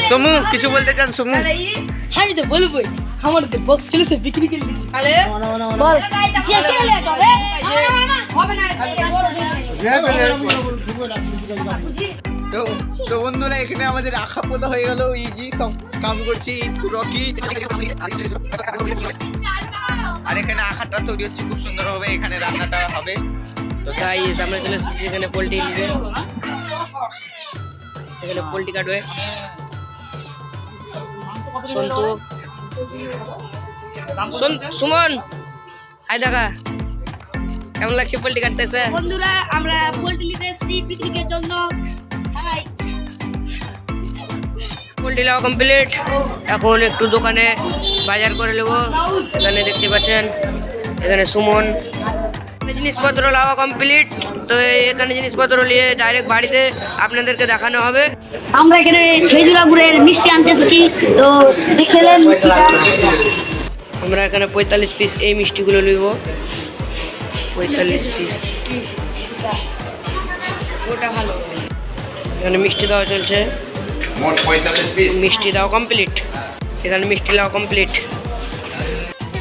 সমু কিছু বলতে চান সমু? আমি তো বলবো আমাদের বক্স চলেছে বিক্রি করে তাহলে বল হবে না তো বন্ধুরা এখানে আমাদের আঁকা পোতা হয়ে গেল, ইজি সব কাম করছি রকি, আর এখানে আঁকাটা তৈরি হচ্ছে খুব সুন্দর হবে, এখানে রান্নাটা হবে। তো গাইস আমরা চলে এসেছি এখানে পোল্ট্রি নিতে, এখানে পোল্ট্রি কাটবে সন্তু সুমন। হাই দেখা কেমন লাগছে পোল্ট্রি কাটতেছে? বন্ধুরা আমরা পোল্ট্রি নিতে এসেছি পিকনিকের জন্য। পোল্ট্রি লাও কমপ্লিট, এখন একটু দোকানে বাজার করে নেবো। এখানে দেখতে পাচ্ছেন এখানে সুমন জিনিসপত্র লাওয়া কমপ্লিট। তো এখানে জিনিসপত্র নিয়ে ডাইরেক্ট বাড়িতে আপনাদেরকে দেখানো হবে। আমরা এখানে খেজুরা গুড়ের মিষ্টি আনতে এসেছি, তো খেলেন মিষ্টিটা। আমরা এখানে 45 পিস এই মিষ্টিগুলো নিব, 45 পিস। ওটা ভালো। এখানে মিষ্টি দেওয়া চলছে, মোট 45 পিস মিষ্টি দাও কমপ্লিট। এখানে মিষ্টি দাও কমপ্লিট।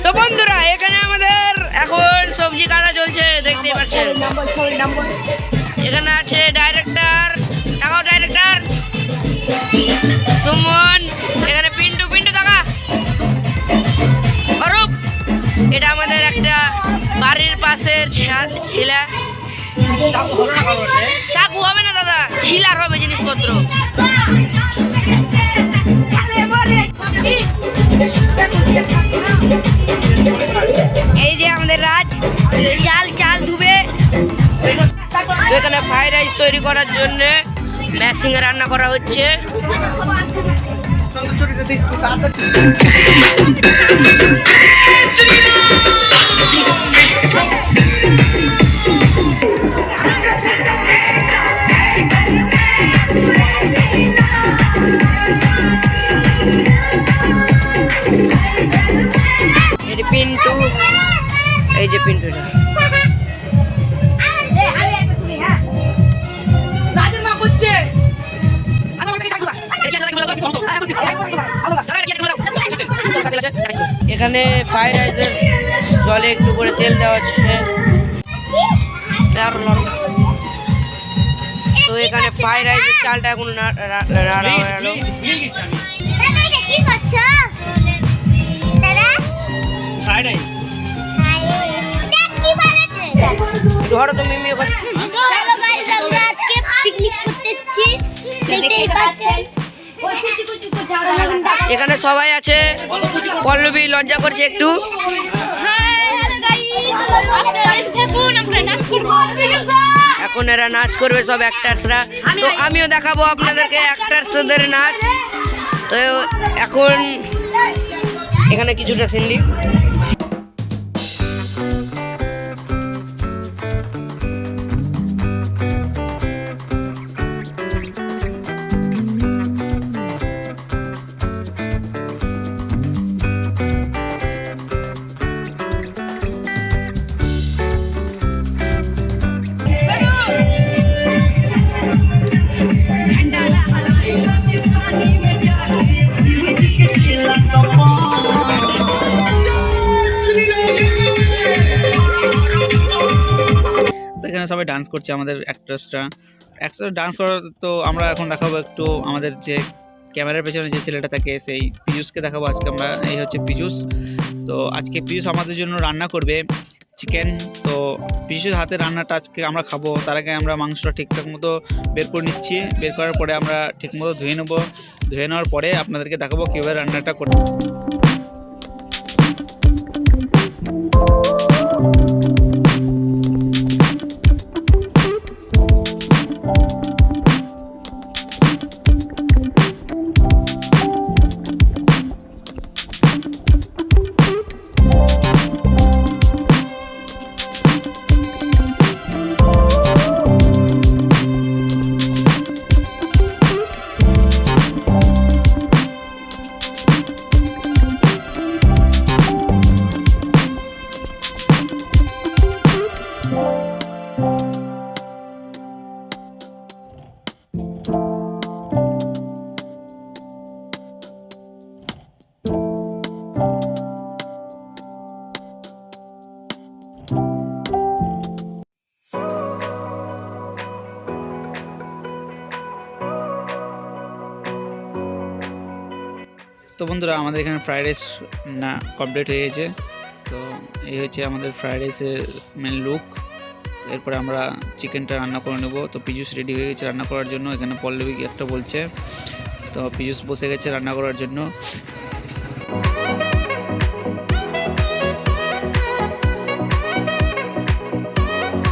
তো বন্ধুরা এখানে আমাদের এখন সবজি কাটা চলছে, দেখতেই পাচ্ছেন। এখানে আছে ডাইরেক্টর, টাকাও ডাইরেক্টর সুমন, এখানে পিন্টু টাকা অরূপ। এটা আমাদের একটা বাড়ির পাশের ছেলে। চাকু হবে না দাদা, ছিলার হবে জিনিসপত্র। এই যে আমাদের রাজ চাল ধুবে। এখানে ফ্রাইড রাইস তৈরি করার জন্য ম্যাশিং এ রান্না করা হচ্ছে। পিন্টু, এই যে পিন্টুটা। এখানে ফ্রাইড রাইসের জলে একটু করে তেল দেওয়া হচ্ছে। তো এখানে ফ্রাইড রাইসের চালটা এখন নাড়া হয়ে গেল। ধরো তো মিমি ওখানে। আমরা আজকে পিকনিক করতে এসেছি, দেখতেই পাচ্ছেন। এখানে সবাই আছে, পল্লবী লজ্জা করছে একটু। এখন এরা নাচ করবে সব অ্যাক্টার্সরা, তো আমিও দেখাবো আপনাদেরকে অ্যাক্টার্সদের নাচ। তো এখন এখানে কিছুটা সিন্ডি। এখানে সবাই ডান্স করছে, আমাদের অ্যাক্ট্রেসরা ডান্স করা। তো আমরা এখন দেখাবো একটু আমাদের যে ক্যামেরার পেছনে যে ছেলেটা থাকে, সেই পীযুষকে দেখাবো আজকে আমরা। এই হচ্ছে পীযুষ। তো আজকে পীযুষ আমাদের জন্য রান্না করবে চিকেন। তো পীযুষের হাতে রান্নাটা আজকে আমরা খাবো। তার আগে আমরা মাংসটা ঠিকঠাক মতো বের করে নিচ্ছি। বের করার পরে আমরা ঠিকমতো ধুয়ে নেবো। ধুয়ে নেওয়ার পরে আপনাদেরকে দেখাবো কীভাবে রান্নাটা করবো। তো বন্ধুরা আমাদের এখানে ফ্রাইড রাইস না কমপ্লিট হয়ে গেছে। তো এই হচ্ছে আমাদের ফ্রাইড রাইসের মেন লুক। এরপরে আমরা চিকেনটা রান্না করে নেব। তো পিজুস রেডি হয়ে গেছে রান্না করার জন্য। এখানে পল্লবী একটা বলছে, তো পিজুস বসে গেছে রান্না করার জন্য।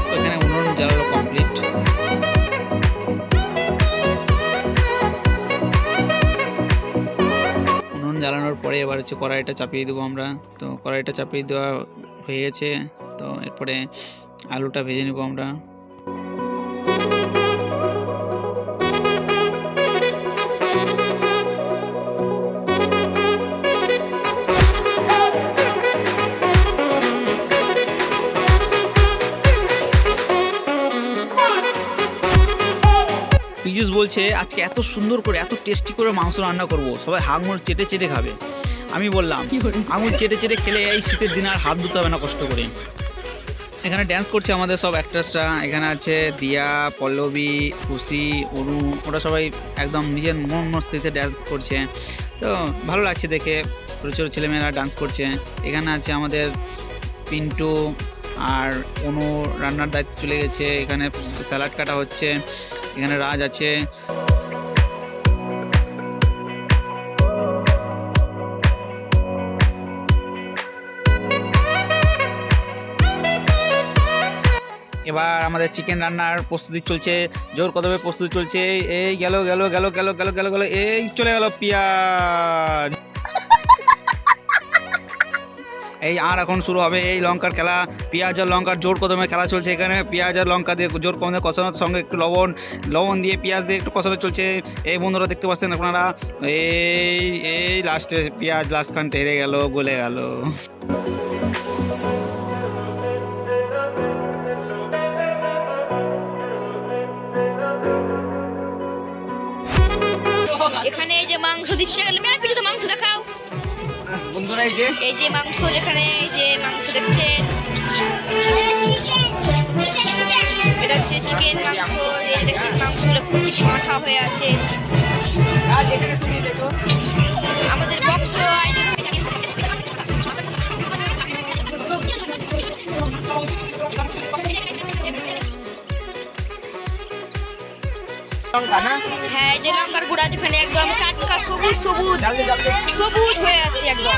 তো এখানে উনুন জ্বালানো কমপ্লিট। উনুন জ্বালানোর পরে এবার হচ্ছে কড়াইটা চাপিয়ে দেবো আমরা। তো কড়াইটা চাপিয়ে দেওয়া হয়ে গেছে। তো এরপরে আলুটা ভেজে নেব আমরা। পিজুস বলছে আজকে এত সুন্দর করে এত টেস্টি করে মাংস রান্না করব, সবাই আঙুল চেটে চেটে খাবে। আমি বললাম আঙুল চেটে চেটে খেলে এই শীতের দিনে আর হাত ধুতে হবে না কষ্ট করে। এখানে ড্যান্স করছে আমাদের সব অ্যাক্ট্রেসরা। এখানে আছে দিয়া, পল্লবী, খুশি, অনু, ওরা সবাই একদম নিজের মন মস্তিতে ড্যান্স করছে। তো ভালো লাগছে দেখে, ছোটো ছোটো ছেলেমেয়েরা ডান্স করছে। এখানে আছে আমাদের পিন্টু আর অনু রান্নার দায়িত্ব চলে গেছে। এখানে স্যালাড কাটা হচ্ছে। এখানে রাজ আছে। এবার আমাদের চিকেন রান্নার প্রস্তুতি চলছে, জোর কদমে প্রস্তুতি চলছে। এই গেল গেল গেল গেল গেল গেল গেল এই চলে গেল পেঁয়াজ। এই আর এখন শুরু হবে এই লঙ্কার খেলা। পেঁয়াজ আর লঙ্কার জোর কদমে খেলা চলছে। এখানে পেঁয়াজ আর লঙ্কা দিয়ে জোর কদমে কষানোর সঙ্গে একটু লবণ দিয়ে পেঁয়াজ দিয়ে একটু কষানো চলছে। এই বন্ধুরা দেখতে পাচ্ছেন আপনারা, এই লাস্টে পেঁয়াজ লাস্টখানটা হেরে গেল, গলে গেল। এখানে এই যে মাংস দিচ্ছে, তো মাংস দেখাও বন্ধুরা। এই যে মাংস, যেখানে এই যে মাংস দেখছেন, এটা হচ্ছে চিকেন মাংস। এই দেখছেন মাংসগুলো কুচি মাথা হয়ে আছে। আমাদের বক্স হ্যাঁ, এই যে লঙ্কার গুঁড়া, যেখানে একদম টাটকা সবুজ সবুজ সবুজ হয়ে আছে একদম।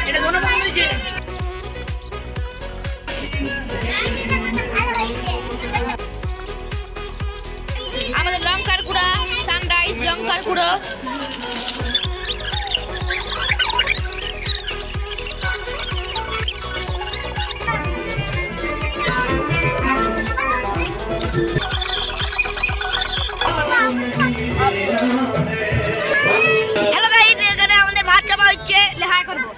আমাদের লঙ্কার গুঁড়া, সানরাইজ লঙ্কার গুঁড়ো। হ্যালো গাইস, এখানে আমাদের ভাত চাপা হচ্ছে। লেহাই করবো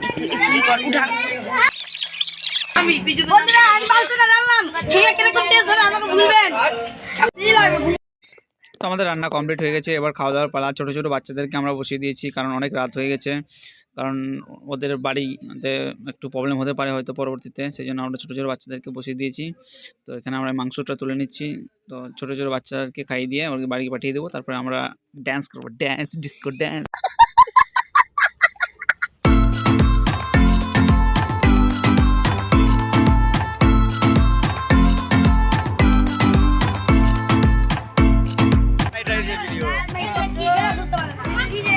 বন্ধুরা, আমি মাংসটা রান্নাম। খেয়ে কিরকম টেস্ট হবে আমাকে বলবেন। তো আমাদের রান্না কমপ্লিট হয়ে গেছে। এবার খাওয়া দাওয়ার পালা। ছোটো ছোটো বাচ্চাদেরকে আমরা বসিয়ে দিয়েছি, কারণ অনেক রাত হয়ে গেছে। কারণ ওদের বাড়িতে একটু প্রবলেম হতে পারে হয়তো পরবর্তীতে, সেই জন্য আমরা ছোটো ছোটো বাচ্চাদেরকে বসিয়ে দিয়েছি। তো এখানে আমরা মাংসটা তুলে নিচ্ছি। তো ছোটো ছোটো বাচ্চাদেরকে খাইয়ে দিয়ে ওদেরকে বাড়ি পাঠিয়ে দেবো। তারপরে আমরা ড্যান্স করবো, ড্যান্স, ডিস্কো ড্যান্স।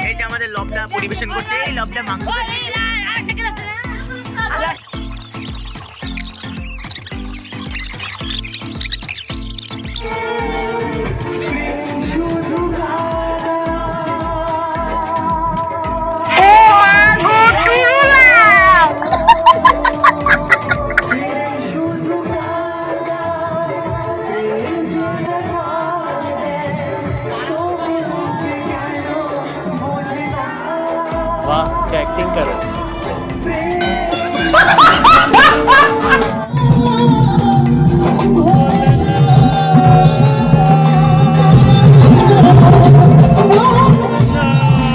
এই যে আমাদের লবটা পরিবেশন করছে, এই লবটা মাংস वाह क्या एक्टिंग करो।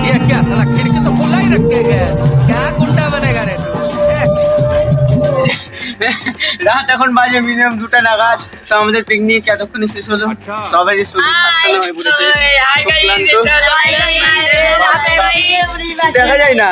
ये क्या साला खिड़की तो खुला ही रखे गए, क्या गुंडा बनेगा रे तू। রাত এখন বাজে মিনিমাম 2টা নাগাদ। তো আমাদের পিকনিক এতক্ষণে শেষ হলো। সবাই শরীর খাস্তানা হয়ে পড়েছে, দেখা যায় না।